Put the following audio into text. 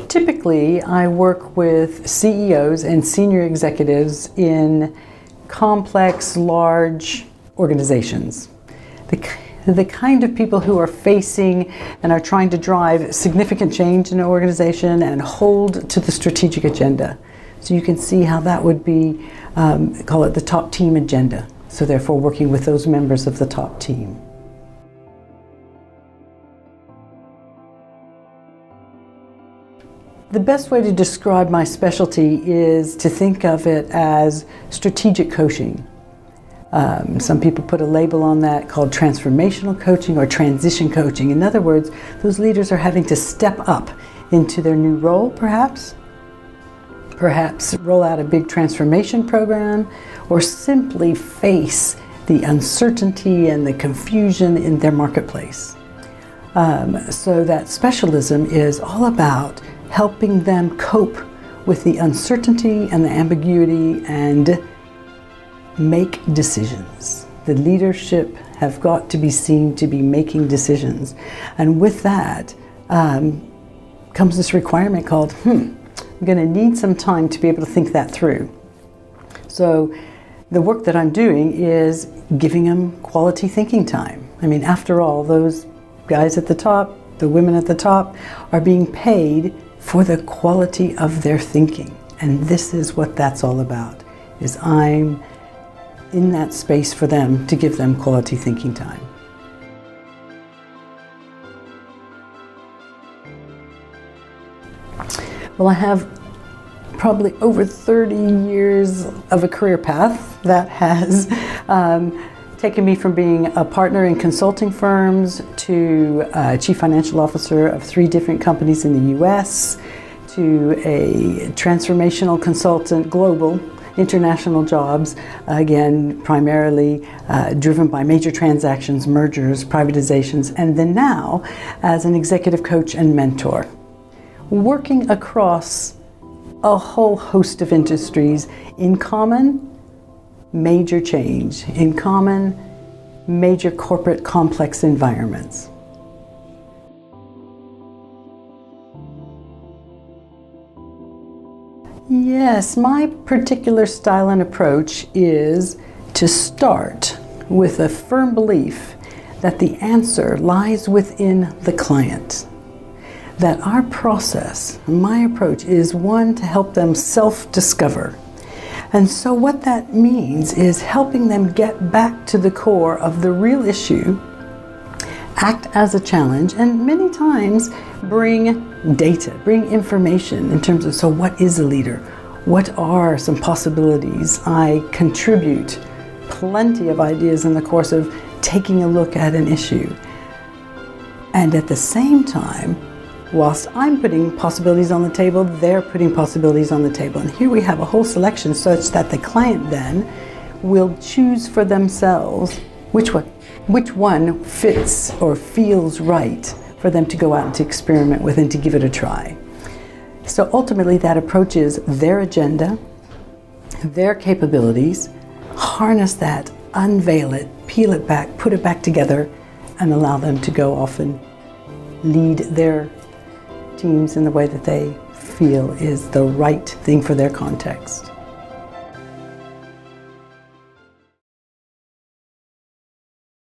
Typically, I work with CEOs and senior executives in complex, large organizations. The kind of people who are facing and are trying to drive significant change in an organization and hold to the strategic agenda. So you can see how that would be, call it the top team agenda. So therefore working with those members of the top team. The best way to describe my specialty is to think of it as strategic coaching. Some people put a label on that called transformational coaching or transition coaching. In other words, those leaders are having to step up into their new role, perhaps roll out a big transformation program, or simply face the uncertainty and the confusion in their marketplace. So that specialism is all about helping them cope with the uncertainty and the ambiguity and make decisions. The leadership have got to be seen to be making decisions. And with that comes this requirement called, I'm going to need some time to be able to think that through. So the work that I'm doing is giving them quality thinking time. I mean, after all, those guys at the top, the women at the top, are being paid for the quality of their thinking. And this is what that's all about, is I'm in that space for them to give them quality thinking time. Well, I have probably over 30 years of a career path that has taken me from being a partner in consulting firms to a chief financial officer of 3 different companies in the US, to a transformational consultant, global, international jobs, again, primarily driven by major transactions, mergers, privatizations, and then now as an executive coach and mentor, working across a whole host of industries in common, major change, in common, major corporate complex environments. Yes, my particular style and approach is to start with a firm belief that the answer lies within the client. That our process, my approach, is one to help them self-discover. And so what that means is helping them get back to the core of the real issue, act as a challenge, and many times bring data, bring information in terms of, so what is a leader? What are some possibilities? I contribute plenty of ideas in the course of taking a look at an issue. And at the same time, whilst I'm putting possibilities on the table, they're putting possibilities on the table. And here we have a whole selection such that the client then will choose for themselves which one fits or feels right for them to go out and to experiment with and to give it a try. So ultimately that approach is their agenda, their capabilities, harness that, unveil it, peel it back, put it back together, and allow them to go off and lead their teams in the way that they feel is the right thing for their context.